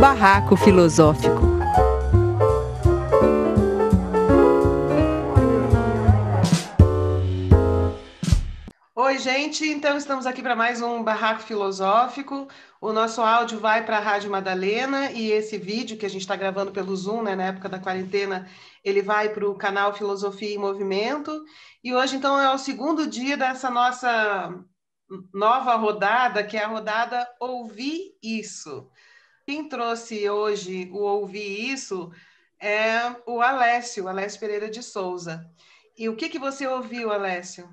Barraco Filosófico. Oi, gente. Então, estamos aqui para mais um Barraco Filosófico. O nosso áudio vai para a Rádio Madalena e esse vídeo que a gente está gravando pelo Zoom, né, na época da quarentena, ele vai para o canal Filosofia em Movimento. E hoje, então, é o segundo dia dessa nossa nova rodada, que é a rodada Ouvir Isso. Quem trouxe hoje o Ouvir Isso é o Alessio Pereira de Souza. E o que você ouviu, Alessio?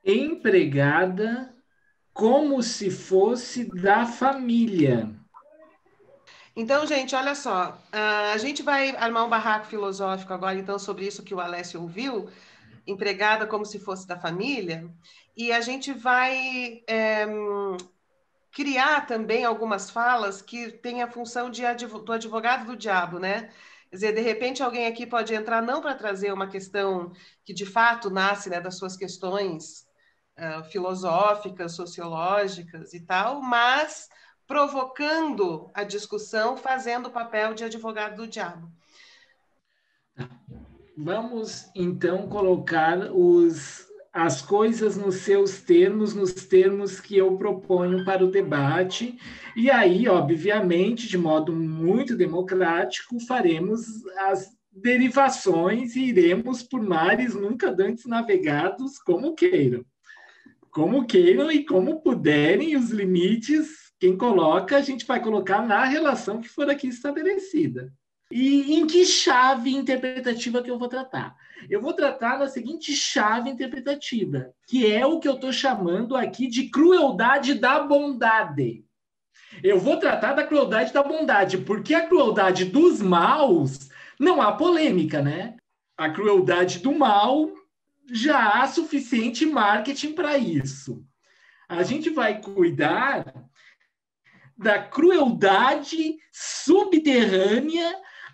Empregada como se fosse da família. Então, gente, olha só, a gente vai armar um barraco filosófico agora, então, sobre isso que o Alessio ouviu, empregada como se fosse da família, e a gente vai criar também algumas falas que têm a função do advogado do diabo, né? Quer dizer, de repente alguém aqui pode entrar não para trazer uma questão que de fato nasce, né, das suas questões filosóficas, sociológicas e tal, mas provocando a discussão, fazendo o papel de advogado do diabo. Vamos, então, colocar as coisas nos seus termos, nos termos que eu proponho para o debate. E aí, obviamente, de modo muito democrático, faremos as derivações e iremos por mares nunca antes navegados, como queiram. Como queiram e como puderem, os limites, quem coloca, a gente vai colocar na relação que for aqui estabelecida. E em que chave interpretativa que eu vou tratar? Eu vou tratar na seguinte chave interpretativa, que é o que eu estou chamando aqui de crueldade da bondade. Eu vou tratar da crueldade da bondade, porque a crueldade dos maus não há polêmica, né? A crueldade do mal já há suficiente marketing para isso. A gente vai cuidar da crueldade subterrânea,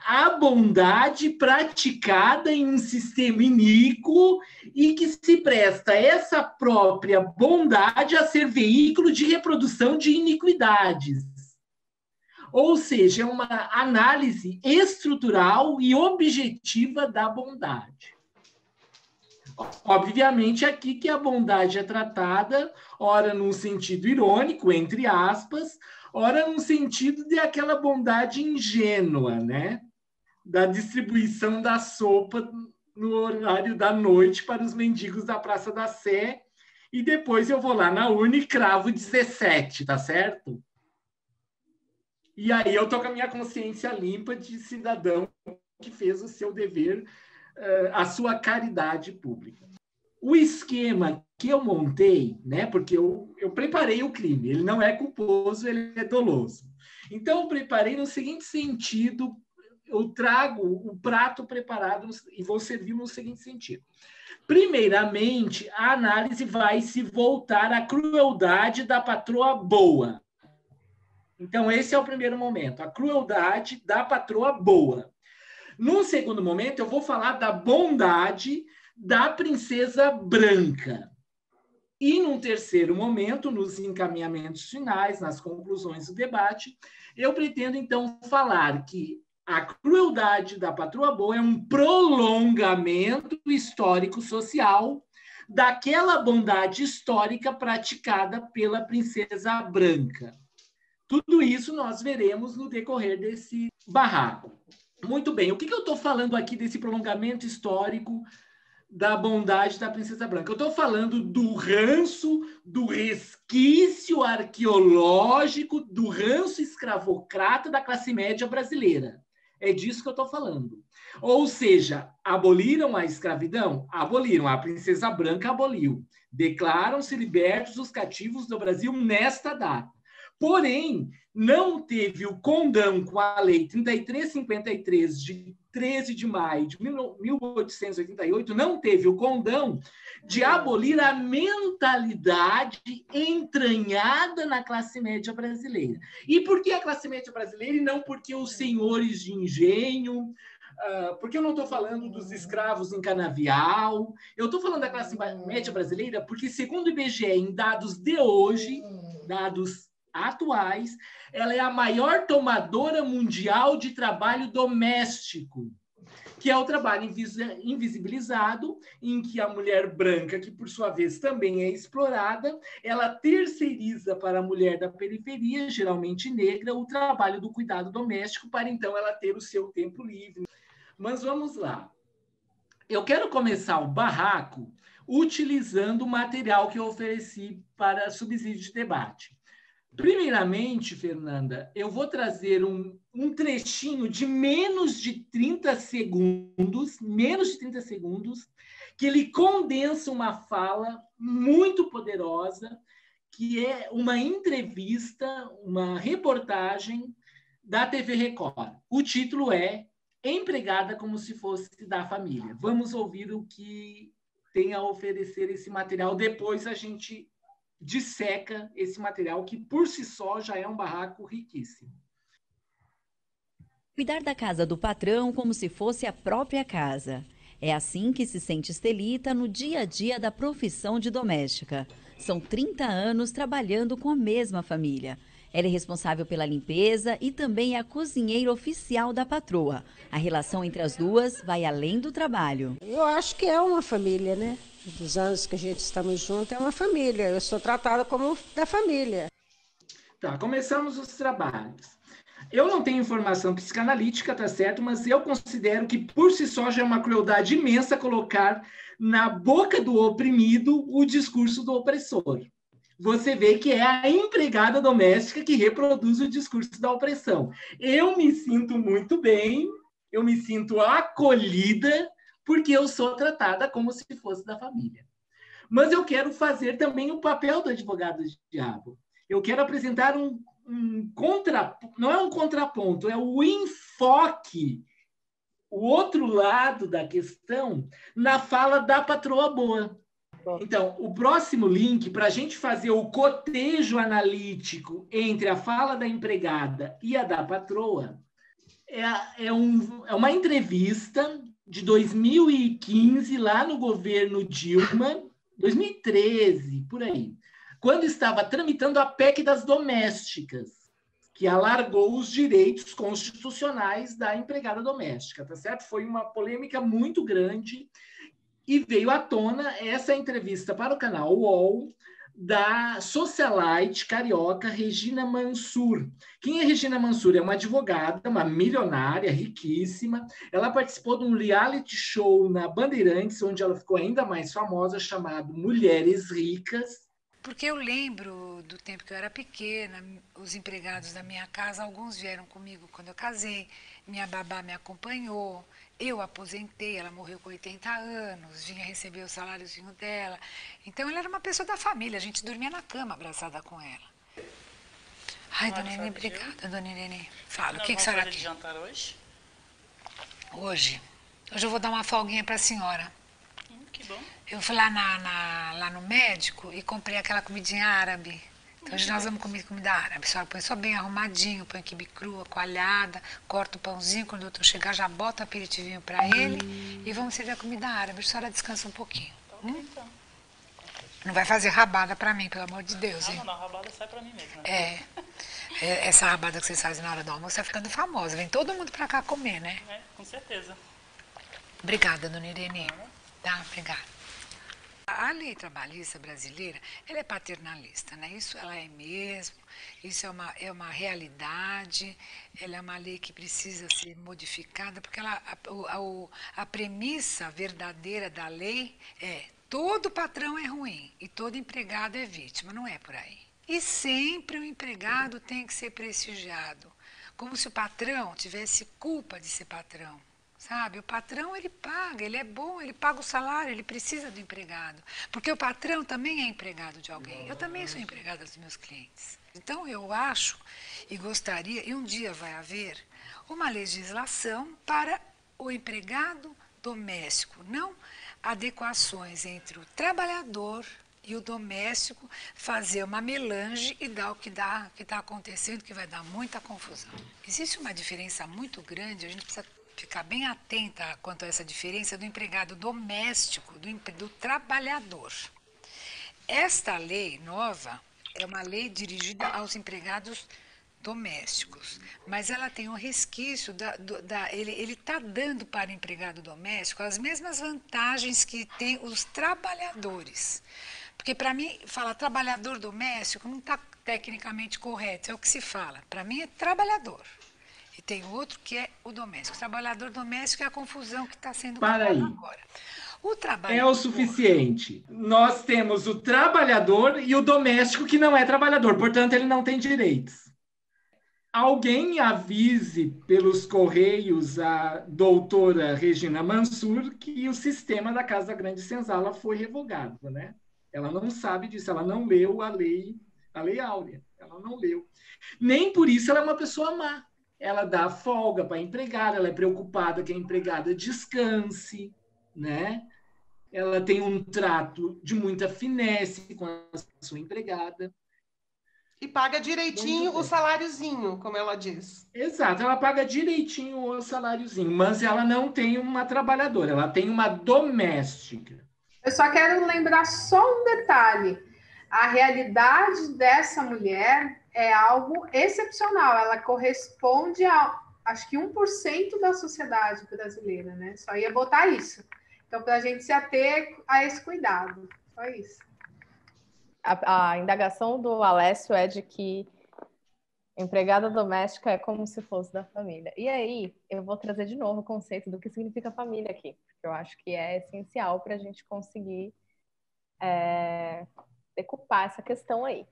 a bondade praticada em um sistema iníquo e que se presta essa própria bondade a ser veículo de reprodução de iniquidades. Ou seja, é uma análise estrutural e objetiva da bondade. Obviamente, aqui que a bondade é tratada, ora num sentido irônico, entre aspas, ora num sentido de aquela bondade ingênua, né? Da distribuição da sopa no horário da noite para os mendigos da Praça da Sé, e depois eu vou lá na urna e cravo 17, tá certo? E aí eu tô com a minha consciência limpa de cidadão que fez o seu dever, a sua caridade pública. O esquema que eu montei, né, porque eu preparei o crime, ele não é culposo, ele é doloso. Então, eu preparei no seguinte sentido, eu trago o prato preparado e vou servir no seguinte sentido. Primeiramente, a análise vai se voltar à crueldade da patroa boa. Então, esse é o primeiro momento, a crueldade da patroa boa. No segundo momento, eu vou falar da bondade da princesa branca. E num terceiro momento, nos encaminhamentos finais, nas conclusões do debate, eu pretendo então falar que a crueldade da patroa boa é um prolongamento histórico-social daquela bondade histórica praticada pela princesa branca. Tudo isso nós veremos no decorrer desse barraco. Muito bem, o que eu estou falando aqui desse prolongamento histórico da bondade da princesa branca? Eu estou falando do ranço, do resquício arqueológico, do ranço escravocrata da classe média brasileira. É disso que eu estou falando. Ou seja, aboliram a escravidão? Aboliram. A princesa branca aboliu. Declaram-se libertos os cativos do Brasil nesta data. Porém, não teve o condão com a Lei 3353, de 13 de maio de 1888, não teve o condão de abolir a mentalidade entranhada na classe média brasileira. E por que a classe média brasileira e não porque os senhores de engenho? Porque eu não estou falando dos escravos em canavial, eu estou falando da classe média brasileira porque, segundo o IBGE, em dados de hoje, dados atuais, ela é a maior tomadora mundial de trabalho doméstico, que é o trabalho invisibilizado, em que a mulher branca, que por sua vez também é explorada, ela terceiriza para a mulher da periferia, geralmente negra, o trabalho do cuidado doméstico, para então ela ter o seu tempo livre. Mas vamos lá. Eu quero começar o barraco utilizando o material que eu ofereci para subsídio de debate. Primeiramente, Fernanda, eu vou trazer um trechinho de menos de 30 segundos, que ele condensa uma fala muito poderosa, que é uma entrevista, uma reportagem da TV Record. O título é Empregada como se fosse da família. Vamos ouvir o que tem a oferecer esse material, depois a gente disseca esse material, que por si só já é um barraco riquíssimo. Cuidar da casa do patrão como se fosse a própria casa. É assim que se sente Estelita no dia a dia da profissão de doméstica. São 30 anos trabalhando com a mesma família. Ela é responsável pela limpeza e também é a cozinheira oficial da patroa. A relação entre as duas vai além do trabalho. Eu acho que é uma família, né? Dos anos que a gente estamos juntos, é uma família. Eu sou tratada como da família. Tá, começamos os trabalhos. Eu não tenho informação psicanalítica, tá certo? Mas eu considero que por si só já é uma crueldade imensa colocar na boca do oprimido o discurso do opressor. Você vê que é a empregada doméstica que reproduz o discurso da opressão. Eu me sinto muito bem, eu me sinto acolhida, porque eu sou tratada como se fosse da família. Mas eu quero fazer também o papel do advogado do diabo. Eu quero apresentar não é um contraponto, é o enfoque, o outro lado da questão na fala da patroa boa. Então, o próximo link, para a gente fazer o cotejo analítico entre a fala da empregada e a da patroa, é uma entrevista de 2015, lá no governo Dilma, 2013, por aí, quando estava tramitando a PEC das domésticas, que alargou os direitos constitucionais da empregada doméstica, tá certo? Foi uma polêmica muito grande e veio à tona essa entrevista para o canal UOL da socialite carioca Regina Mansur. Quem é Regina Mansur? É uma advogada, uma milionária, riquíssima. Ela participou de um reality show na Bandeirantes, onde ela ficou ainda mais famosa, chamado Mulheres Ricas. Porque eu lembro do tempo que eu era pequena, os empregados da minha casa, alguns vieram comigo quando eu casei, minha babá me acompanhou, eu aposentei, ela morreu com 80 anos, vinha receber o saláriozinho dela. Então, ela era uma pessoa da família, a gente dormia na cama abraçada com ela. Ai, dona Irene, obrigada, dona Irene. Fala, o que a senhora quer? Jantar hoje? Hoje eu vou dar uma folguinha para a senhora. Que bom. Eu fui lá no médico e comprei aquela comidinha árabe. Então, hoje nós vamos comer comida árabe. A senhora põe só bem arrumadinho, põe quibe crua, coalhada, corta o pãozinho, quando o doutor chegar já bota o aperitivinho para ele e vamos servir a comida árabe. A senhora descansa um pouquinho. Então. Não vai fazer rabada para mim, pelo amor de Deus, hein? Não, a rabada sai para mim mesmo. Né? Essa rabada que vocês fazem na hora do almoço tá ficando famosa. Vem todo mundo para cá comer, né? Com certeza. Obrigada, dona Irene. Tá, obrigada. A lei trabalhista brasileira, ela é paternalista, né? Isso ela é mesmo, isso é uma realidade, ela é uma lei que precisa ser modificada, porque a premissa verdadeira da lei é todo patrão é ruim e todo empregado é vítima, não é por aí. E sempre o empregado tem que ser prestigiado, como se o patrão tivesse culpa de ser patrão. Sabe, o patrão ele paga, ele é bom, ele paga o salário, ele precisa do empregado. Porque o patrão também é empregado de alguém. Eu também sou empregada dos meus clientes. Então eu acho e gostaria, e um dia vai haver, uma legislação para o empregado doméstico, não adequações entre o trabalhador e o doméstico, fazer uma melange e dar o que está acontecendo, que vai dar muita confusão. Existe uma diferença muito grande, a gente precisa ficar bem atenta quanto a essa diferença do empregado doméstico, do trabalhador. Esta lei nova, é uma lei dirigida aos empregados domésticos, mas ela tem um resquício ele está dando para o empregado doméstico as mesmas vantagens que tem os trabalhadores. Porque para mim, falar trabalhador doméstico não está tecnicamente correto, é o que se fala. Para mim é trabalhador. E tem outro que é o doméstico. O trabalhador doméstico é a confusão que está sendo Para criada aí. agora. O É trabalhador... o suficiente. Nós temos o trabalhador e o doméstico que não é trabalhador, portanto, ele não tem direitos. Alguém avise pelos correios a doutora Regina Mansur que o sistema da Casa Grande Senzala foi revogado, né? Ela não sabe disso, ela não leu a lei Áurea, ela não leu. Nem por isso ela é uma pessoa má. Ela dá folga para a empregada, ela é preocupada que a empregada descanse, né? Ela tem um trato de muita finesse com a sua empregada. E paga direitinho o saláriozinho, como ela diz. Exato, ela paga direitinho o saláriozinho, mas ela não tem uma trabalhadora, ela tem uma doméstica. Eu só quero lembrar só um detalhe. A realidade dessa mulher é algo excepcional. Ela corresponde a, acho que 1% da sociedade brasileira, né? Só ia botar isso. Então, para a gente se ater a esse cuidado. Só isso. A indagação do Alessio é de que empregada doméstica é como se fosse da família. E aí, eu vou trazer de novo o conceito do que significa família aqui, porque eu acho que é essencial para a gente conseguir decupar essa questão aí.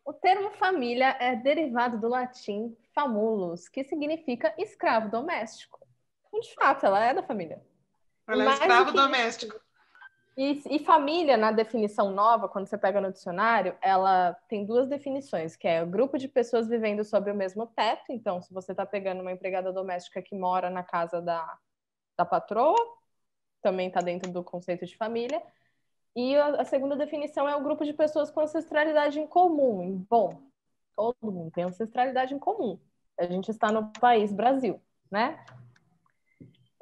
O termo família é derivado do latim famulus, que significa escravo doméstico. E, de fato, ela é da família. Ela é escravo doméstico. E família, na definição nova, quando você pega no dicionário, ela tem duas definições, que é o grupo de pessoas vivendo sob o mesmo teto. Então, se você está pegando uma empregada doméstica que mora na casa da patroa, também está dentro do conceito de família. E a segunda definição é o grupo de pessoas com ancestralidade em comum. Bom, todo mundo tem ancestralidade em comum. A gente está no país Brasil, né?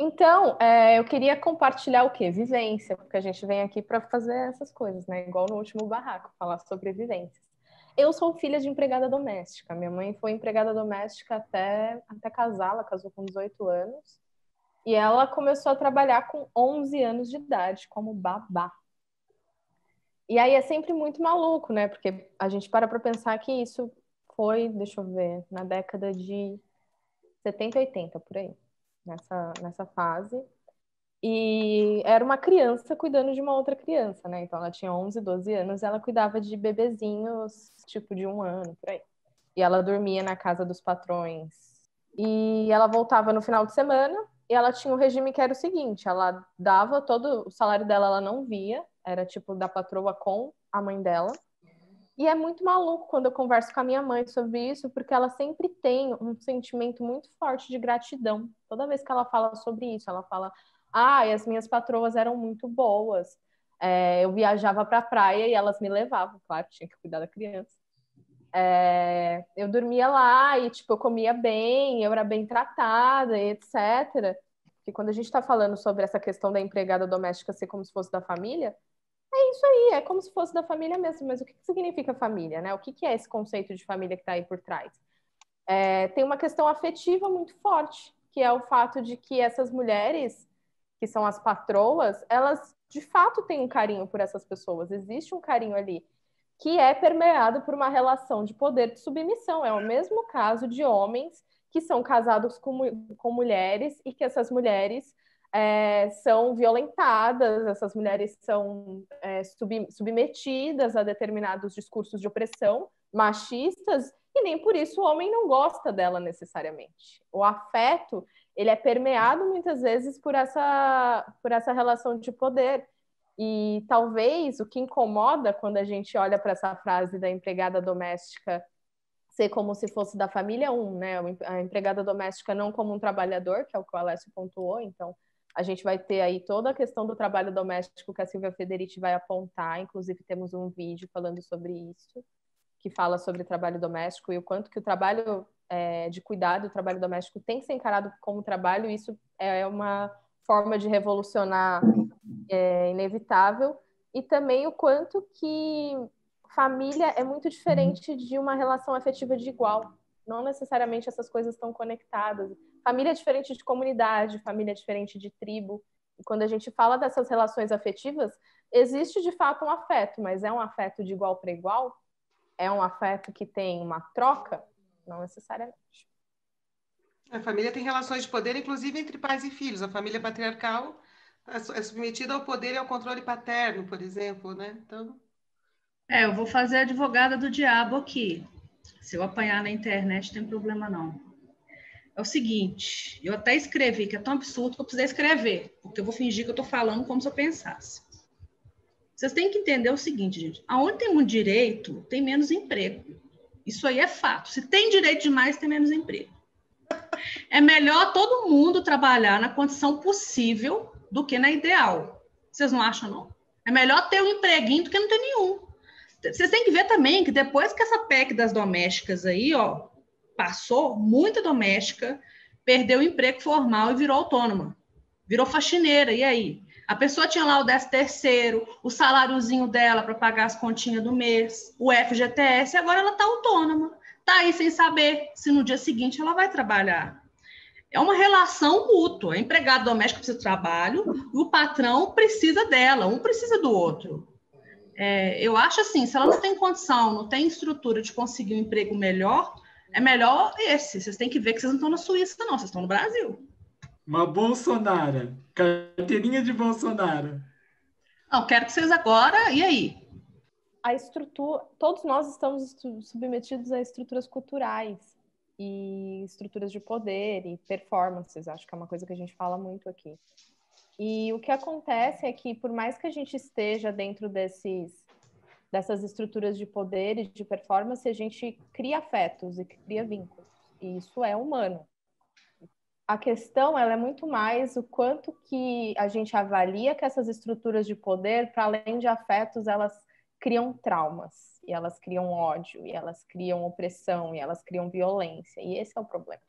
Então, eu queria compartilhar o quê? Vivência, porque a gente vem aqui para fazer essas coisas, né? Igual no último barraco, falar sobre vivências. Eu sou filha de empregada doméstica. Minha mãe foi empregada doméstica até casar, ela casou com 18 anos. E ela começou a trabalhar com 11 anos de idade, como babá. E aí é sempre muito maluco, né? Porque a gente para pensar que isso foi, deixa eu ver, na década de 70, 80, por aí. Nessa fase, e era uma criança cuidando de uma outra criança, né? Então ela tinha 11, 12 anos, e ela cuidava de bebezinhos, tipo de 1 ano, por aí. E ela dormia na casa dos patrões. E ela voltava no final de semana, e ela tinha um regime que era o seguinte, ela dava todo o salário dela, ela não via, era tipo da patroa com a mãe dela. E é muito maluco quando eu converso com a minha mãe sobre isso, porque ela sempre tem um sentimento muito forte de gratidão. Toda vez que ela fala sobre isso, ela fala: as minhas patroas eram muito boas. Eu viajava para a praia e elas me levavam, claro, tinha que cuidar da criança. Eu dormia lá e, tipo, eu comia bem, eu era bem tratada, e etc. Porque quando a gente está falando sobre essa questão da empregada doméstica ser como se fosse da família, é isso aí, é como se fosse da família mesmo, mas o que significa família, né? O que é esse conceito de família que está aí por trás? Tem uma questão afetiva muito forte, que é o fato de que essas mulheres, que são as patroas, elas de fato têm um carinho por essas pessoas, existe um carinho ali, que é permeado por uma relação de poder de submissão. É o mesmo caso de homens que são casados com mulheres e que essas mulheres são violentadas, essas mulheres são submetidas a determinados discursos de opressão machistas, e nem por isso o homem não gosta dela necessariamente. O afeto, ele é permeado muitas vezes por essa relação de poder. E talvez o que incomoda quando a gente olha para essa frase da empregada doméstica ser como se fosse da família né? A empregada doméstica não como um trabalhador, que é o que o Alessio pontuou, então a gente vai ter aí toda a questão do trabalho doméstico que a Silvia Federici vai apontar, inclusive temos um vídeo falando sobre isso, que fala sobre trabalho doméstico e o quanto que o trabalho de cuidado, o trabalho doméstico tem que ser encarado como trabalho, isso é uma forma de revolucionar inevitável, e também o quanto que família é muito diferente de uma relação afetiva de igual. Não necessariamente essas coisas estão conectadas. Família é diferente de comunidade, família é diferente de tribo. E quando a gente fala dessas relações afetivas, existe de fato um afeto, mas é um afeto de igual para igual? É um afeto que tem uma troca? Não necessariamente. A família tem relações de poder, inclusive entre pais e filhos. A família patriarcal é submetida ao poder e ao controle paterno, por exemplo, né? Então... Eu vou fazer a advogada do diabo aqui. Se eu apanhar na internet, não tem problema não. É o seguinte, eu até escrevi, que é tão absurdo que eu precisei escrever, porque eu vou fingir que eu estou falando como se eu pensasse. Vocês têm que entender o seguinte, gente. Aonde tem muito direito, tem menos emprego. Isso aí é fato. Se tem direito demais, tem menos emprego. É melhor todo mundo trabalhar na condição possível do que na ideal. Vocês não acham, não? É melhor ter um empreguinho do que não ter nenhum. Vocês têm que ver também que depois que essa PEC das domésticas aí, ó, passou, muita doméstica perdeu o emprego formal e virou autônoma. Virou faxineira, e aí? A pessoa tinha lá o 13º, o saláriozinho dela para pagar as continhas do mês, o FGTS, e agora ela está autônoma. Está aí sem saber se no dia seguinte ela vai trabalhar. É uma relação mútua. A empregada doméstica precisa de trabalho e o patrão precisa dela, um precisa do outro. Eu acho assim, se ela não tem condição, não tem estrutura de conseguir um emprego melhor, é melhor esse. Vocês têm que ver que vocês não estão na Suíça, não, vocês estão no Brasil. Uma Bolsonaro, carteirinha de Bolsonaro. Não, quero que vocês agora, e aí? A estrutura, todos nós estamos submetidos a estruturas culturais e estruturas de poder e performances, acho que é uma coisa que a gente fala muito aqui. E o que acontece é que, por mais que a gente esteja dentro dessas estruturas de poder e de performance, a gente cria afetos e cria vínculos. E isso é humano. A questão ela é muito mais o quanto que a gente avalia que essas estruturas de poder, para além de afetos, elas criam traumas, e elas criam ódio, e elas criam opressão, e elas criam violência. E esse é o problema.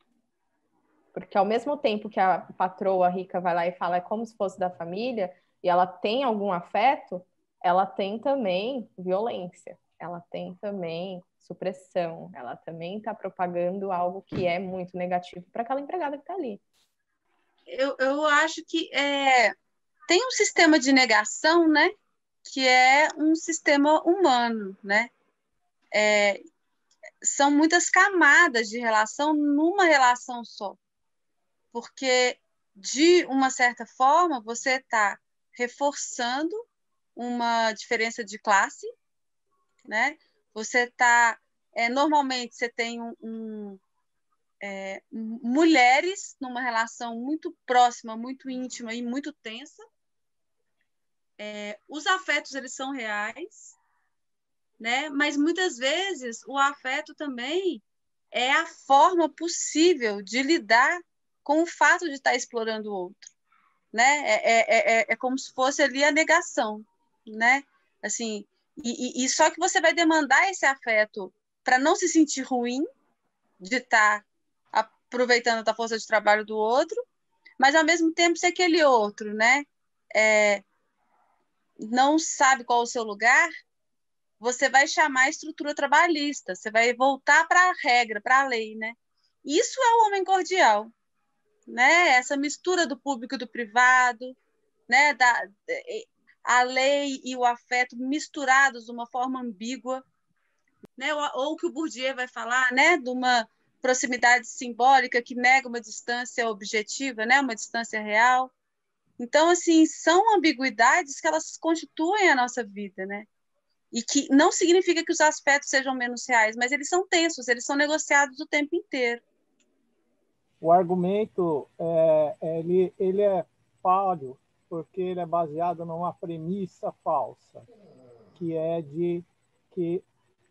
Porque ao mesmo tempo que a patroa rica vai lá e fala é como se fosse da família, e ela tem algum afeto, ela tem também violência, ela tem também supressão, ela também está propagando algo que é muito negativo para aquela empregada que está ali. Eu acho que tem um sistema de negação, né, que é um sistema humano, né? São muitas camadas de relação numa relação só. Porque, de uma certa forma, você está reforçando uma diferença de classe, né? Você está... normalmente, você tem mulheres numa relação muito próxima, muito íntima e muito tensa. Os afetos, eles são reais, né? Mas, muitas vezes, o afeto também é a forma possível de lidar com o fato de estar explorando o outro, né? É como se fosse ali a negação, né? Assim, e só que você vai demandar esse afeto para não se sentir ruim de estar aproveitando da força de trabalho do outro, mas ao mesmo tempo se aquele outro, né, não sabe qual é o seu lugar, você vai chamar a estrutura trabalhista, você vai voltar para a regra, para a lei, né? Isso é o homem cordial, né? Essa mistura do público e do privado, né? A lei e o afeto misturados de uma forma ambígua, né? Ou que o Bourdieu vai falar, né? De uma proximidade simbólica que nega uma distância objetiva, né? Uma distância real. Então, assim, são ambiguidades que elas constituem a nossa vida, né? E que não significa que os aspectos sejam menos reais, mas eles são tensos, eles são negociados o tempo inteiro. O argumento ele é falho porque ele é baseado numa premissa falsa, que é de que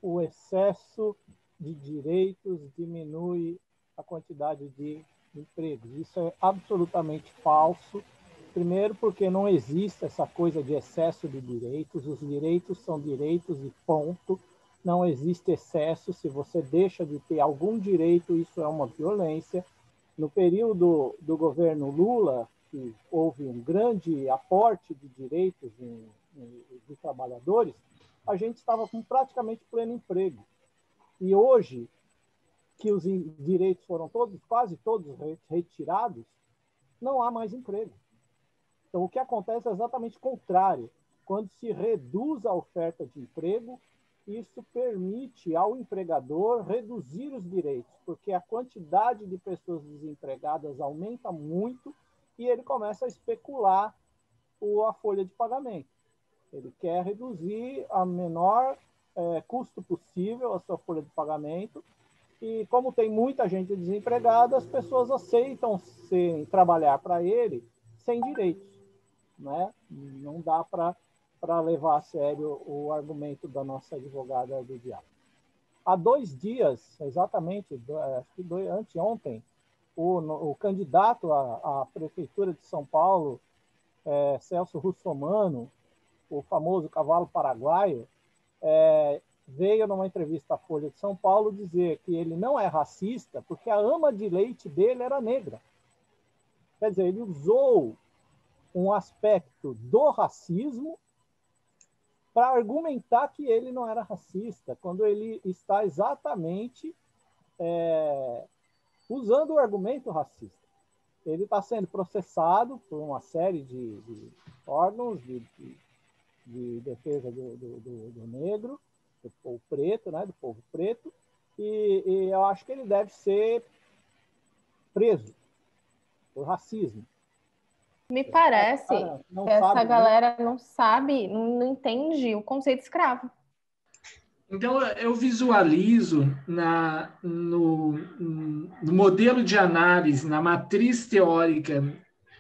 o excesso de direitos diminui a quantidade de empregos. Isso é absolutamente falso. Primeiro, porque não existe essa coisa de excesso de direitos. Os direitos são direitos e ponto. Não existe excesso. Se você deixa de ter algum direito, isso é uma violência. No período do governo Lula, que houve um grande aporte de direitos de trabalhadores, a gente estava com praticamente pleno emprego. E hoje, que os direitos foram quase todos retirados, não há mais emprego. Então, o que acontece é exatamente o contrário. Quando se reduz a oferta de emprego, isso permite ao empregador reduzir os direitos, porque a quantidade de pessoas desempregadas aumenta muito e ele começa a especular a folha de pagamento. Ele quer reduzir a menor custo possível a sua folha de pagamento e, como tem muita gente desempregada, as pessoas aceitam trabalhar para ele sem direitos, né? Não dá para levar a sério o argumento da nossa advogada do diabo. Há 2 dias, exatamente, acho que anteontem, o candidato à Prefeitura de São Paulo, Celso Russomano, o famoso cavalo paraguaio, veio numa entrevista à Folha de São Paulo dizer que ele não é racista porque a ama de leite dele era negra. Quer dizer, ele usou um aspecto do racismo para argumentar que ele não era racista, quando ele está exatamente usando o argumento racista. Ele está sendo processado por uma série de órgãos de defesa do negro, do povo preto, né, do povo preto, e eu acho que ele deve ser preso por racismo. Me parece que essa galera não sabe, não entende o conceito escravo. Então, eu visualizo no modelo de análise, na matriz teórica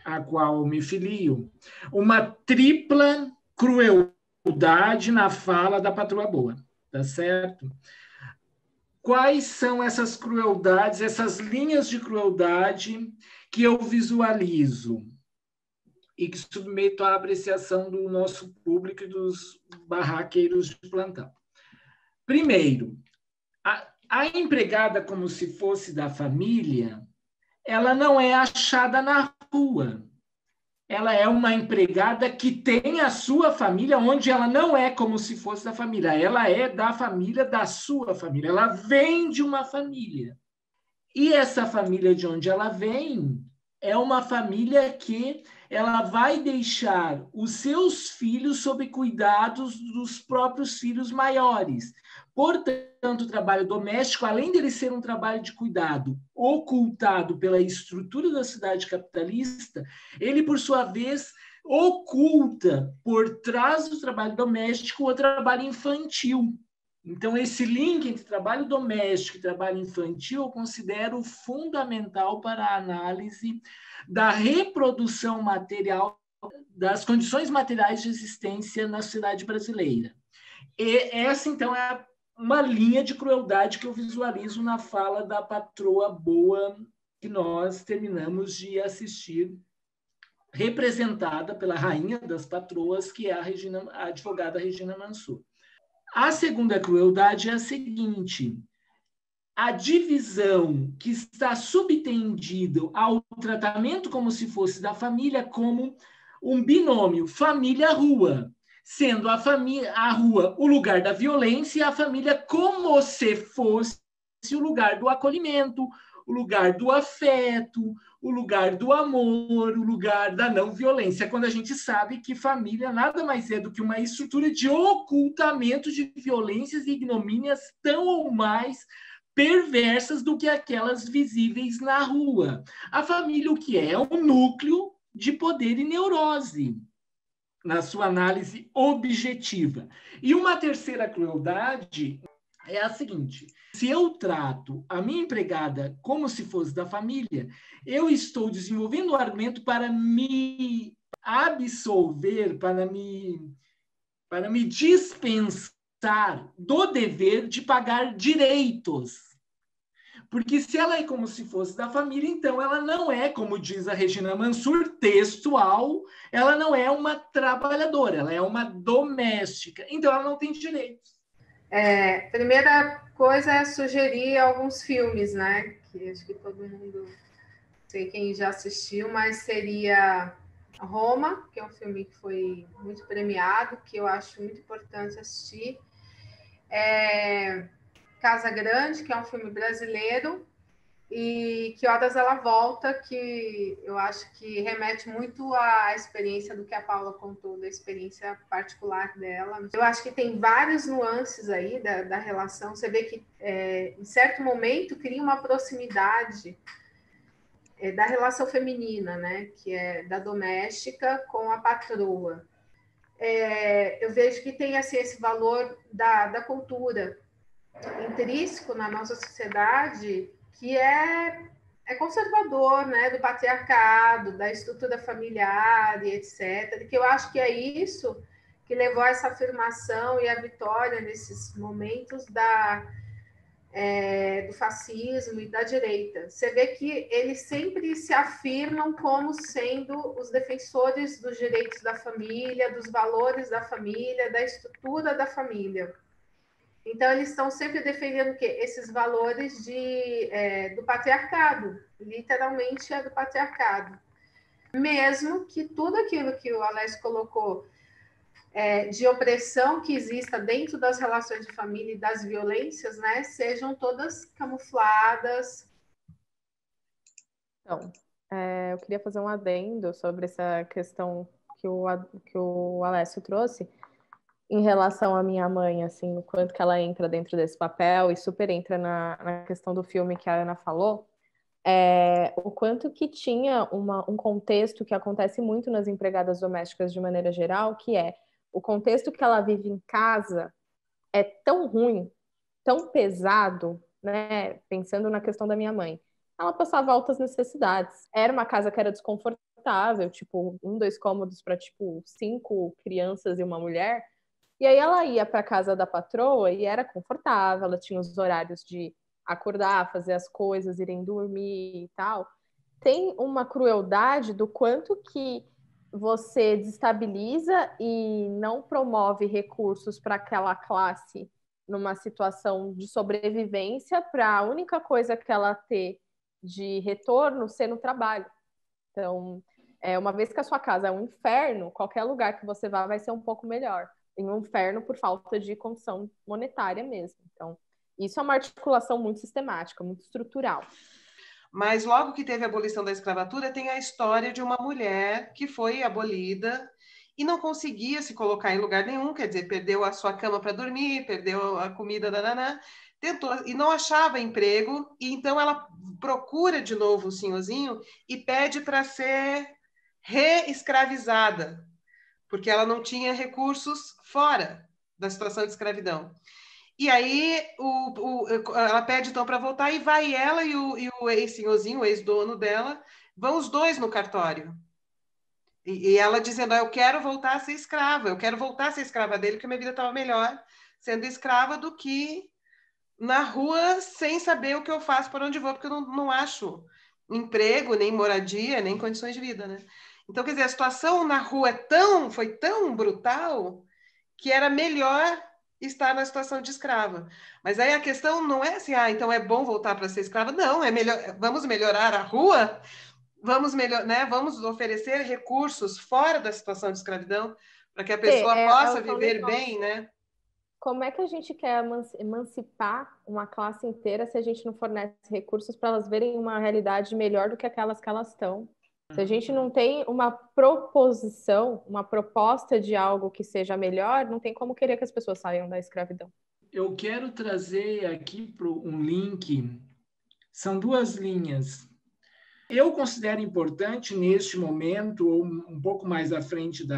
a qual me filio, uma tripla crueldade na fala da patroa boa, tá certo? Quais são essas crueldades, essas linhas de crueldade que eu visualizo e que submeto à apreciação do nosso público e dos barraqueiros de plantão? Primeiro, a empregada, como se fosse da família, ela não é achada na rua. Ela é uma empregada que tem a sua família, onde ela não é como se fosse da família. Ela é da família da sua família. Ela vem de uma família. E essa família de onde ela vem é uma família que ela vai deixar os seus filhos sob cuidados dos próprios filhos maiores. Portanto, o trabalho doméstico, além dele ser um trabalho de cuidado ocultado pela estrutura da sociedade capitalista, ele, por sua vez, oculta por trás do trabalho doméstico o trabalho infantil. Então, esse link entre trabalho doméstico e trabalho infantil eu considero fundamental para a análise da reprodução material, das condições materiais de existência na sociedade brasileira. E essa, então, é uma linha de crueldade que eu visualizo na fala da patroa boa que nós terminamos de assistir, representada pela rainha das patroas, que é a advogada Regina Mansur. A segunda crueldade é a seguinte: a divisão que está subtendida ao tratamento como se fosse da família como um binômio família-rua, sendo a rua o lugar da violência e a família como se fosse o lugar do acolhimento, o lugar do afeto, o lugar do amor, o lugar da não violência, quando a gente sabe que família nada mais é do que uma estrutura de ocultamento de violências e ignomínias tão ou mais perversas do que aquelas visíveis na rua. A família, o que é? É um núcleo de poder e neurose, na sua análise objetiva. E uma terceira crueldade é a seguinte: se eu trato a minha empregada como se fosse da família, eu estou desenvolvendo um argumento para me absolver, para me dispensar do dever de pagar direitos. Porque se ela é como se fosse da família, então ela não é, como diz a Regina Mansur, textual, ela não é uma trabalhadora, ela é uma doméstica. Então ela não tem direitos. Primeira coisa é sugerir alguns filmes, né? Que acho que todo mundo, não sei quem já assistiu, mas seria Roma, que é um filme que foi muito premiado, que eu acho muito importante assistir. Casa Grande, que é um filme brasileiro, e Que Horas Ela Volta, que eu acho que remete muito à experiência do que a Paula contou, da experiência particular dela. Eu acho que tem várias nuances aí da relação. Você vê que, em certo momento, cria uma proximidade da relação feminina, né? Que é da doméstica com a patroa. Eu vejo que tem assim, esse valor da cultura intrínseco na nossa sociedade, que é conservador, né, do patriarcado, da estrutura familiar e etc., que eu acho que é isso que levou a essa afirmação e a vitória nesses momentos do fascismo e da direita. Você vê que eles sempre se afirmam como sendo os defensores dos direitos da família, dos valores da família, da estrutura da família. Então, eles estão sempre defendendo o quê? Esses valores do patriarcado, literalmente é do patriarcado. Mesmo que tudo aquilo que o Alessio colocou de opressão que exista dentro das relações de família e das violências, né, sejam todas camufladas. Então, eu queria fazer um adendo sobre essa questão que o Alessio trouxe, em relação à minha mãe, assim, o quanto que ela entra dentro desse papel e super entra na questão do filme que a Ana falou, o quanto que tinha um contexto que acontece muito nas empregadas domésticas de maneira geral, que é o contexto que ela vive em casa é tão ruim, tão pesado, né? Pensando na questão da minha mãe. Ela passava altas necessidades. Era uma casa que era desconfortável, tipo, 2 cômodos para, tipo, 5 crianças e uma mulher. E aí ela ia para casa da patroa e era confortável, ela tinha os horários de acordar, fazer as coisas, irem dormir e tal. Tem uma crueldade do quanto que você desestabiliza e não promove recursos para aquela classe numa situação de sobrevivência, para a única coisa que ela ter de retorno ser no trabalho. Então, uma vez que a sua casa é um inferno, qualquer lugar que você vá vai ser um pouco melhor. Em um inferno por falta de condição monetária mesmo. Então, isso é uma articulação muito sistemática, muito estrutural. Mas logo que teve a abolição da escravatura, tem a história de uma mulher que foi abolida e não conseguia se colocar em lugar nenhum, quer dizer, perdeu a sua cama para dormir, perdeu a comida da naná, tentou e não achava emprego, e então ela procura de novo o senhorzinho e pede para ser reescravizada, porque ela não tinha recursos fora da situação de escravidão. E aí ela pede então para voltar, e vai ela e o ex-senhorzinho, o ex-dono dela, vão os dois no cartório. E ela dizendo, eu quero voltar a ser escrava, eu quero voltar a ser escrava dele, porque minha vida estava melhor sendo escrava do que na rua sem saber o que eu faço, para onde vou, porque eu não acho emprego, nem moradia, nem condições de vida, né? Então, quer dizer, a situação na rua foi tão brutal que era melhor estar na situação de escrava. Mas aí a questão não é assim, então é bom voltar para ser escrava. Não, vamos melhorar a rua, vamos oferecer recursos fora da situação de escravidão para que a pessoa possa viver bem, né? Como é que a gente quer emancipar uma classe inteira se a gente não fornece recursos para elas verem uma realidade melhor do que aquelas que elas estão? Se a gente não tem uma proposição, uma proposta de algo que seja melhor, não tem como querer que as pessoas saiam da escravidão. Eu quero trazer aqui um link, são 2 linhas. Eu considero importante, neste momento, ou um pouco mais à frente do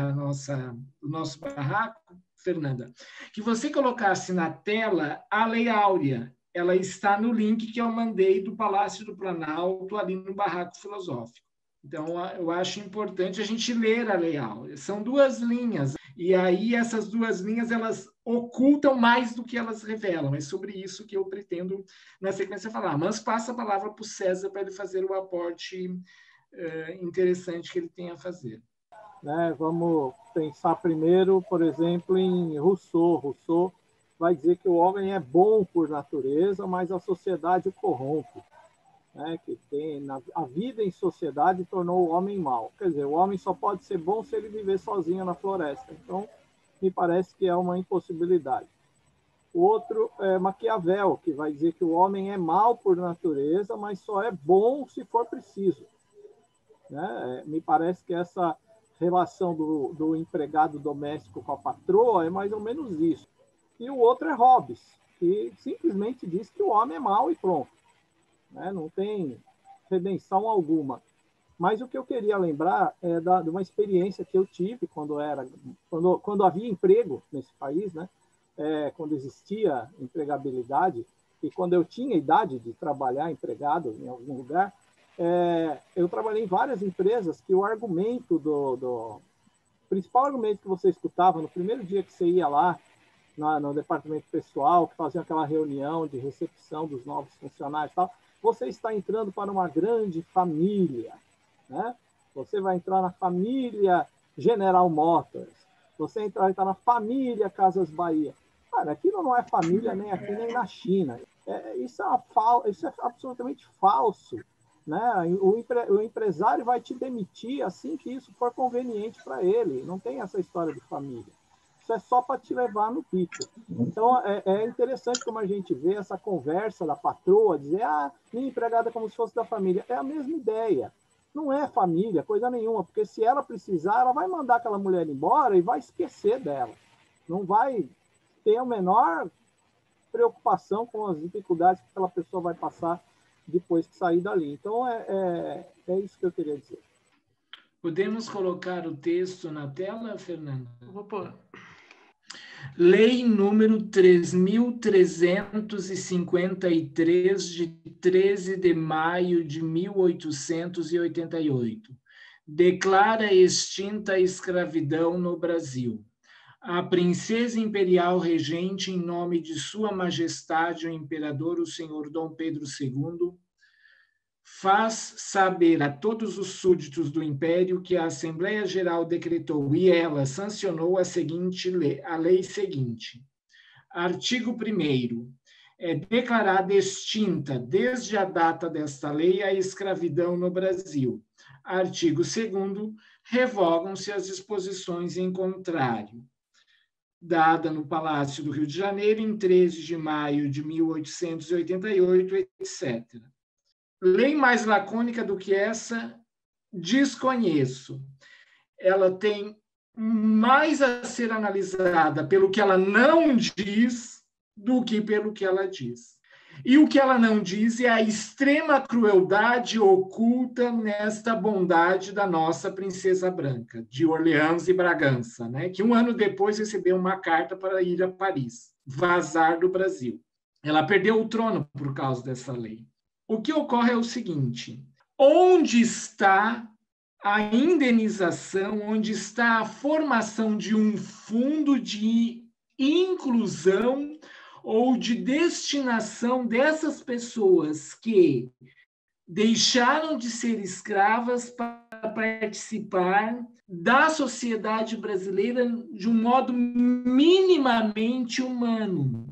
nosso barraco, Fernanda, que você colocasse na tela a Lei Áurea. Ela está no link que eu mandei do Palácio do Planalto, ali no Barraco Filosófico. Então, eu acho importante a gente ler a Lei Áurea. São 2 linhas, e aí essas 2 linhas, elas ocultam mais do que elas revelam. É sobre isso que eu pretendo, na sequência, falar. Mas passa a palavra para o César para ele fazer o aporte interessante que ele tem a fazer. Né? Vamos pensar primeiro, por exemplo, em Rousseau. Rousseau vai dizer que o homem é bom por natureza, mas a sociedade o corrompe. né, que tem a vida em sociedade tornou o homem mau. Quer dizer, o homem só pode ser bom se ele viver sozinho na floresta. Então, me parece que é uma impossibilidade. O outro é Maquiavel, que vai dizer que o homem é mau por natureza, mas só é bom se for preciso. Né? Me parece que essa relação do empregado doméstico com a patroa é mais ou menos isso. E o outro é Hobbes, que simplesmente diz que o homem é mau e pronto. Né? Não tem redenção alguma. Mas o que eu queria lembrar é de uma experiência que eu tive quando havia emprego nesse país, né? Quando existia empregabilidade, e quando eu tinha idade de trabalhar empregado em algum lugar, eu trabalhei em várias empresas que o argumento o principal argumento que você escutava no primeiro dia que você ia lá no departamento pessoal, que faziam aquela reunião de recepção dos novos funcionários e tal, você está entrando para uma grande família, né? Você vai entrar na família General Motors, você vai entrar na família Casas Bahia. Cara, aquilo não é família nem aqui nem na China. Isso é absolutamente falso. Né? O empresário vai te demitir assim que isso for conveniente para ele. Não tem essa história de família. Isso é só para te levar no pico. Então, é interessante como a gente vê essa conversa da patroa, dizer, minha empregada é como se fosse da família. É a mesma ideia. Não é família, coisa nenhuma, porque se ela precisar, ela vai mandar aquela mulher embora e vai esquecer dela. Não vai ter a menor preocupação com as dificuldades que aquela pessoa vai passar depois que sair dali. Então, é isso que eu queria dizer. Podemos colocar o texto na tela, Fernanda? Vou pôr. Lei número 3.353, de 13 de maio de 1888, declara extinta a escravidão no Brasil. A princesa imperial regente, em nome de Sua Majestade o Imperador, o Senhor Dom Pedro II, faz saber a todos os súditos do Império que a Assembleia Geral decretou e ela sancionou a lei seguinte. Artigo 1º. É declarada extinta, desde a data desta lei, a escravidão no Brasil. Artigo 2º. Revogam-se as disposições em contrário. Dada no Palácio do Rio de Janeiro, em 13 de maio de 1888, etc. Lei mais lacônica do que essa, desconheço. Ela tem mais a ser analisada pelo que ela não diz do que pelo que ela diz. E o que ela não diz é a extrema crueldade oculta nesta bondade da nossa princesa branca, de Orleans e Bragança, né? Que um ano depois recebeu uma carta para ir a Paris, vazar do Brasil. Ela perdeu o trono por causa dessa lei. O que ocorre é o seguinte: onde está a indenização, onde está a formação de um fundo de inclusão ou de destinação dessas pessoas que deixaram de ser escravas para participar da sociedade brasileira de um modo minimamente humano?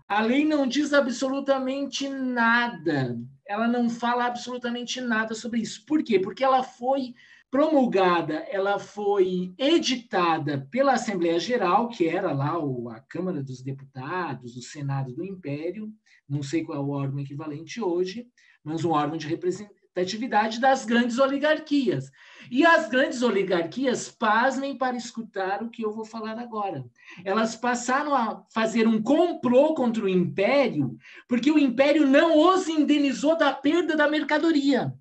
A lei não diz absolutamente nada. Ela não fala absolutamente nada sobre isso. Por quê? Porque ela foi promulgada, ela foi editada pela Assembleia Geral, que era lá a Câmara dos Deputados, o Senado do Império, não sei qual é o órgão equivalente hoje, mas um órgão de representatividade das grandes oligarquias. E as grandes oligarquias, pasmem para escutar o que eu vou falar agora. Elas passaram a fazer um complô contra o Império, porque o Império não os indenizou da perda da mercadoria.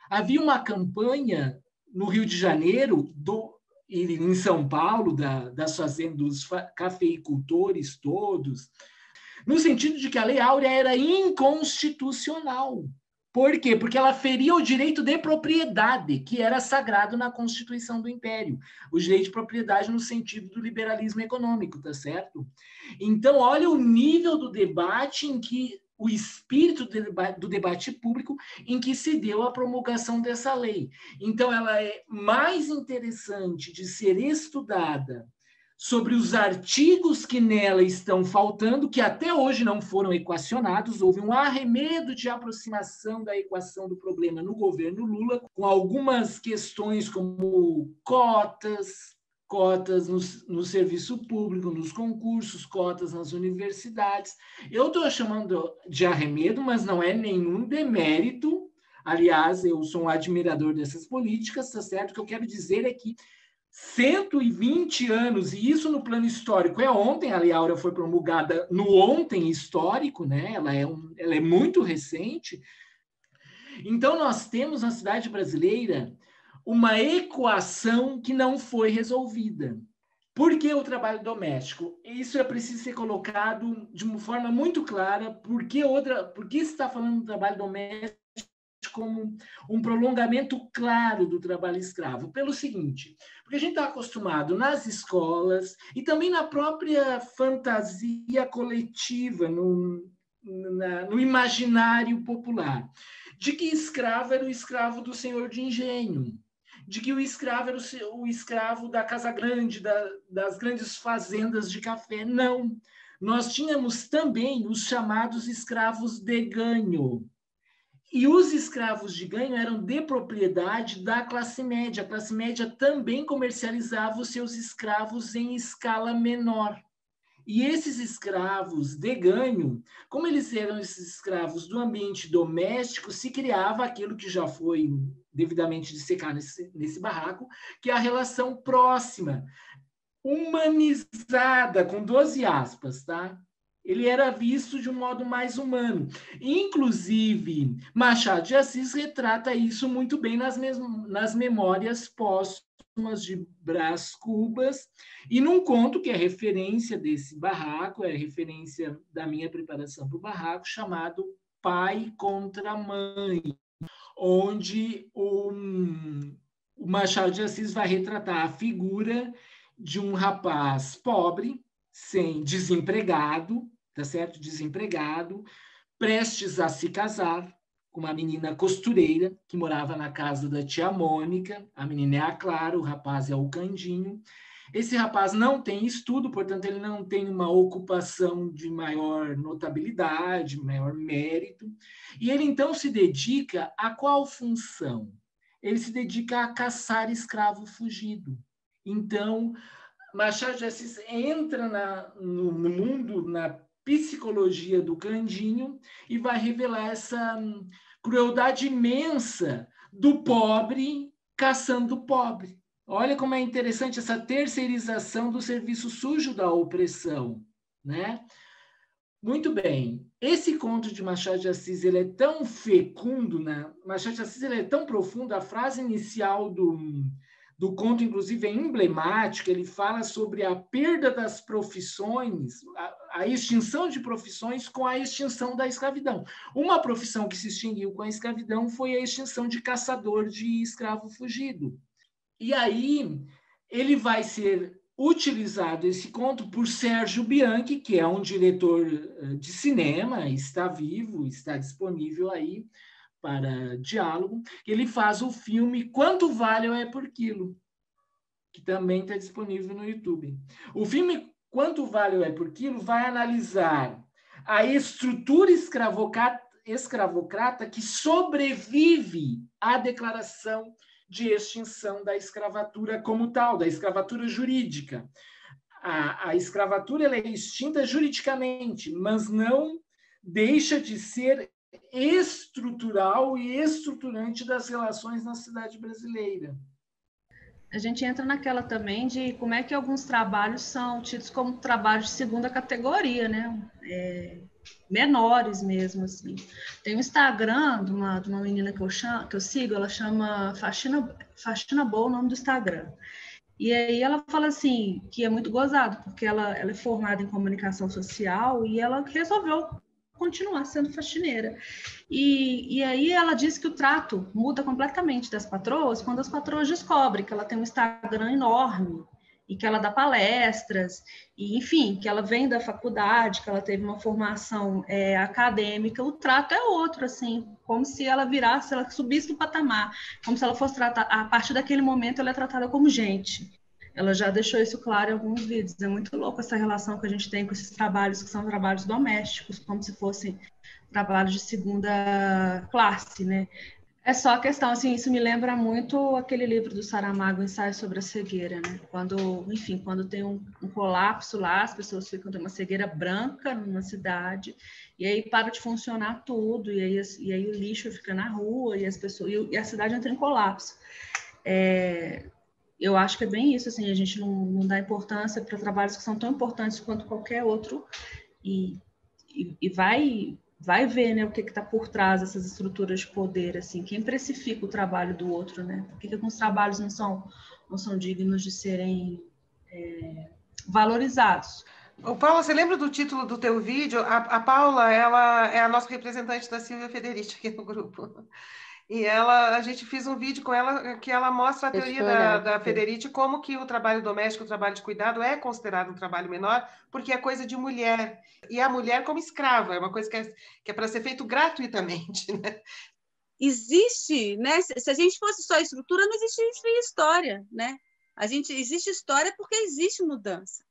Havia uma campanha no Rio de Janeiro e em São Paulo, das fazendas, dos cafeicultores todos, no sentido de que a Lei Áurea era inconstitucional. Por quê? Porque ela feria o direito de propriedade, que era sagrado na Constituição do Império. O direito de propriedade no sentido do liberalismo econômico, tá certo? Então, olha o nível do debate em que o espírito do debate público em que se deu a promulgação dessa lei. Então, ela é mais interessante de ser estudada sobre os artigos que nela estão faltando, que até hoje não foram equacionados. Houve um arremedo de aproximação da equação do problema no governo Lula, com algumas questões como cotas no serviço público, nos concursos, cotas nas universidades. Eu estou chamando de arremedo, mas não é nenhum demérito. Aliás, eu sou um admirador dessas políticas, tá certo? O que eu quero dizer é que 120 anos, e isso no plano histórico é ontem, a Lei Áurea foi promulgada no ontem histórico, né? Ela é muito recente. Então, nós temos na cidade brasileira uma equação que não foi resolvida. Por que o trabalho doméstico? Isso é preciso ser colocado de uma forma muito clara. Por que se está falando do trabalho doméstico como um prolongamento claro do trabalho escravo? Pelo seguinte, porque a gente está acostumado nas escolas e também na própria fantasia coletiva, no imaginário popular, de que escravo era o escravo do senhor de engenho, de que o escravo era o escravo da casa grande, das grandes fazendas de café. Não. Nós tínhamos também os chamados escravos de ganho. E os escravos de ganho eram de propriedade da classe média. A classe média também comercializava os seus escravos em escala menor. E esses escravos de ganho, como eles eram esses escravos do ambiente doméstico, se criava aquilo que já foi devidamente dissecado nesse barraco, que é a relação próxima, humanizada, com 12 aspas, tá? Ele era visto de um modo mais humano. Inclusive, Machado de Assis retrata isso muito bem nas memórias póstumas de Brás Cubas, e num conto que é referência desse barraco, é referência da minha preparação para o barraco, chamado Pai contra Mãe, onde o Machado de Assis vai retratar a figura de um rapaz pobre, desempregado, tá certo? Desempregado, prestes a se casar com uma menina costureira que morava na casa da tia Mônica. A menina é a Clara, o rapaz é o Candinho. Esse rapaz não tem estudo, portanto, ele não tem uma ocupação de maior notabilidade, maior mérito. E ele, então, se dedica a qual função? Ele se dedica a caçar escravo fugido. Então, Machado de Assis entra no mundo, na psicologia do Candinho, e vai revelar essa crueldade imensa do pobre caçando o pobre. Olha como é interessante essa terceirização do serviço sujo da opressão, né? Muito bem. Esse conto de Machado de Assis, ele é tão fecundo, né? Machado de Assis, ele é tão profundo. A frase inicial do conto, inclusive, é emblemática. Ele fala sobre a perda das profissões, a extinção de profissões com a extinção da escravidão. Uma profissão que se extinguiu com a escravidão foi a extinção de caçador de escravo fugido. E aí ele vai ser utilizado, esse conto, por Sérgio Bianchi, que é um diretor de cinema, está vivo, está disponível aí para diálogo. Ele faz o filme Quanto Vale é por Quilo, que também está disponível no YouTube. O filme Quanto Vale é por Quilo vai analisar a estrutura escravocrata que sobrevive à declaração de extinção da escravatura como tal, da escravatura jurídica. A escravatura ela é extinta juridicamente, mas não deixa de ser estrutural e estruturante das relações na cidade brasileira. A gente entra naquela também de como é que alguns trabalhos são tidos como trabalhos de segunda categoria, né? Menores mesmo, assim. Tem um Instagram de uma menina que eu sigo, ela chama Faxina Boa, o nome do Instagram. E aí ela fala assim, que é muito gozado, porque ela é formada em comunicação social e ela resolveu continuar sendo faxineira. E aí ela diz que o trato muda completamente das patroas quando as patroas descobrem que ela tem um Instagram enorme e que ela dá palestras, e enfim, que ela vem da faculdade, que ela teve uma formação acadêmica. O trato é outro, assim, como se ela virasse, ela subisse do patamar, como se ela fosse tratada, a partir daquele momento ela é tratada como gente. ela já deixou isso claro em alguns vídeos. É muito louco essa relação que a gente tem com esses trabalhos que são trabalhos domésticos, como se fossem trabalhos de segunda classe, né? É só a questão, assim, isso me lembra muito aquele livro do Saramago, Ensaio sobre a Cegueira, né? Quando, enfim, quando tem um colapso lá, as pessoas ficam com uma cegueira branca numa cidade, e aí para de funcionar tudo, e aí o lixo fica na rua, e as pessoas, e a cidade entra em colapso. Eu acho que é bem isso, assim, a gente não dá importância para trabalhos que são tão importantes quanto qualquer outro, e vai ver, né, o que está por trás dessas estruturas de poder, assim, quem precifica o trabalho do outro, né? Por que alguns trabalhos não são dignos de serem valorizados? Ô, Paula, você lembra do título do teu vídeo? A Paula, ela é a nossa representante da Silvia Federici aqui no grupo. E a gente fez um vídeo com ela que ela mostra a teoria da Federici, como que o trabalho doméstico, o trabalho de cuidado é considerado um trabalho menor, porque é coisa de mulher. E a mulher como escrava, é uma coisa que é para ser feito gratuitamente, né? Existe, né? Se a gente fosse só estrutura, não existiria história, né? Existe história porque existe mudança,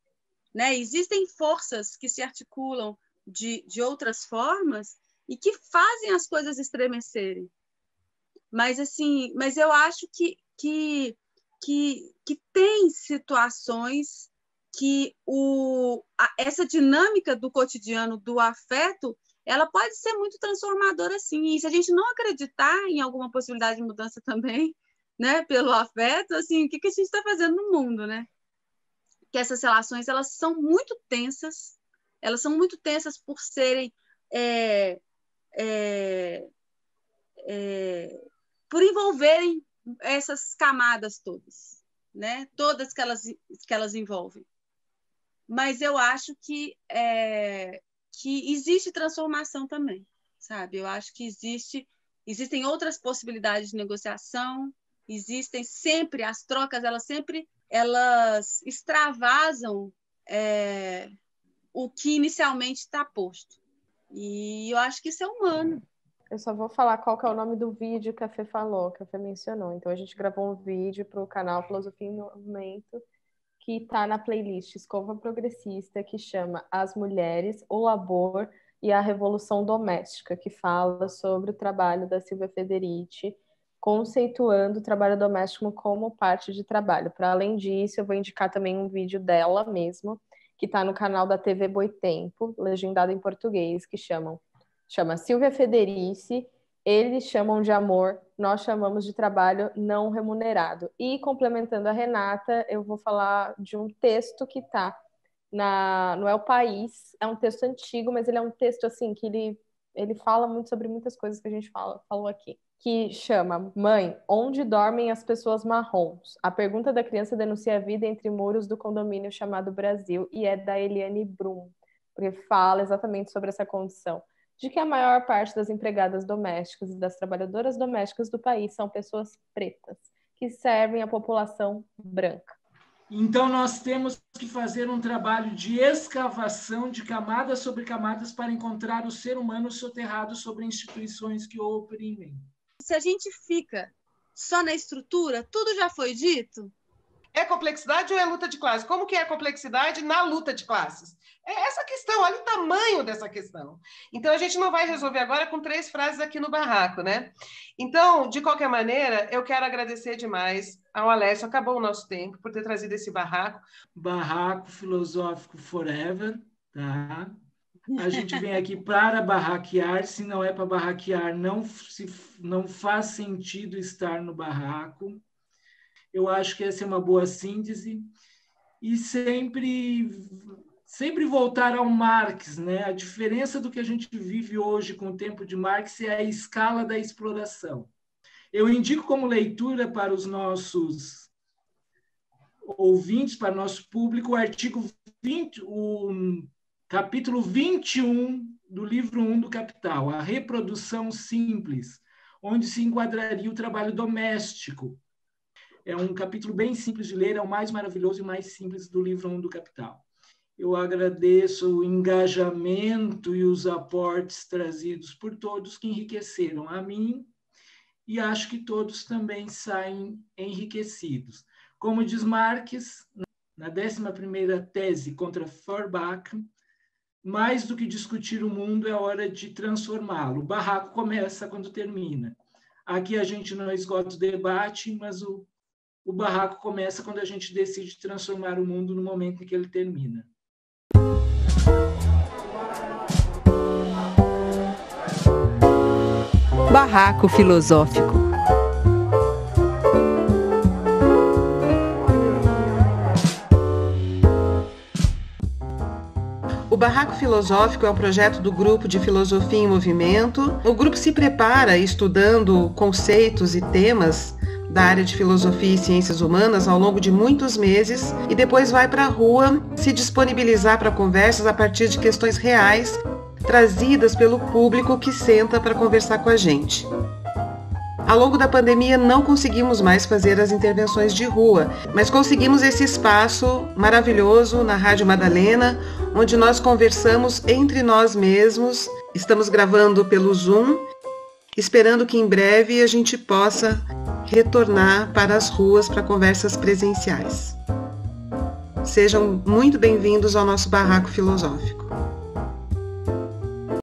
né? Existem forças que se articulam de outras formas e que fazem as coisas estremecerem. Mas eu acho que tem situações que essa dinâmica do cotidiano, do afeto, ela pode ser muito transformadora, sim. E se a gente não acreditar em alguma possibilidade de mudança também, né, pelo afeto, assim, o que a gente está fazendo no mundo, né? Que essas relações, elas são muito tensas por serem por envolverem essas camadas todas, né? Todas que elas envolvem. Mas eu acho que existe transformação também, sabe? Eu acho que existem outras possibilidades de negociação, existem sempre as trocas, elas extravasam o que inicialmente está posto. E eu acho que isso é humano. Eu só vou falar qual que é o nome do vídeo que a Fê falou, que a Fê mencionou. Então, a gente gravou um vídeo para o canal Filosofia em Movimento, que está na playlist Escova Progressista, que chama As Mulheres, o Labor e a Revolução Doméstica, que fala sobre o trabalho da Silvia Federici, conceituando o trabalho doméstico como parte de trabalho. Para além disso, eu vou indicar também um vídeo dela mesmo, que está no canal da TV Boitempo, legendado em português, que chama Silvia Federici, eles chamam de amor, nós chamamos de trabalho não remunerado. E, complementando a Renata, eu vou falar de um texto que está no El País. É um texto antigo, mas ele é um texto assim que ele fala muito sobre muitas coisas que a gente falou aqui. Que chama Mãe, onde dormem as pessoas marrons? A pergunta da criança denuncia a vida entre muros do condomínio chamado Brasil, e é da Eliane Brum, porque fala exatamente sobre essa condição de que a maior parte das empregadas domésticas e das trabalhadoras domésticas do país são pessoas pretas, que servem a população branca. Então, nós temos que fazer um trabalho de escavação de camadas sobre camadas para encontrar o ser humano soterrado sobre instituições que o oprimem. Se a gente fica só na estrutura, tudo já foi dito? É complexidade ou é luta de classes? Como que é a complexidade na luta de classes? É essa questão, olha o tamanho dessa questão. Então, a gente não vai resolver agora com 3 frases aqui no barraco, né? Então, de qualquer maneira, eu quero agradecer demais ao Alessio, acabou o nosso tempo, por ter trazido esse barraco. Barraco filosófico forever, tá? A gente vem aqui para barraquear, se não é para barraquear, não faz sentido estar no barraco. Eu acho que essa é uma boa síntese. E sempre voltar ao Marx, né? A diferença do que a gente vive hoje com o tempo de Marx é a escala da exploração. Eu indico como leitura para os nossos ouvintes, para o nosso público, o artigo 20, o capítulo 21 do livro 1 do Capital, a reprodução simples, onde se enquadraria o trabalho doméstico. É um capítulo bem simples de ler, é o mais maravilhoso e mais simples do livro 1 do Capital. Eu agradeço o engajamento e os aportes trazidos por todos que enriqueceram a mim e acho que todos também saem enriquecidos. Como diz Marx, na 11ª tese contra Feuerbach, mais do que discutir o mundo, é hora de transformá-lo. O barraco começa quando termina. Aqui a gente não esgota o debate, mas o barraco começa quando a gente decide transformar o mundo no momento em que ele termina. Barraco Filosófico. O Barraco Filosófico é um projeto do Grupo de Filosofia em Movimento. O grupo se prepara estudando conceitos e temas da área de filosofia e ciências humanas ao longo de muitos meses e depois vai para a rua se disponibilizar para conversas a partir de questões reais trazidas pelo público que senta para conversar com a gente. Ao longo da pandemia não conseguimos mais fazer as intervenções de rua, mas conseguimos esse espaço maravilhoso na Rádio Madalena, onde nós conversamos entre nós mesmos. Estamos gravando pelo Zoom, esperando que em breve a gente possa retornar para as ruas para conversas presenciais. Sejam muito bem-vindos ao nosso Barraco Filosófico.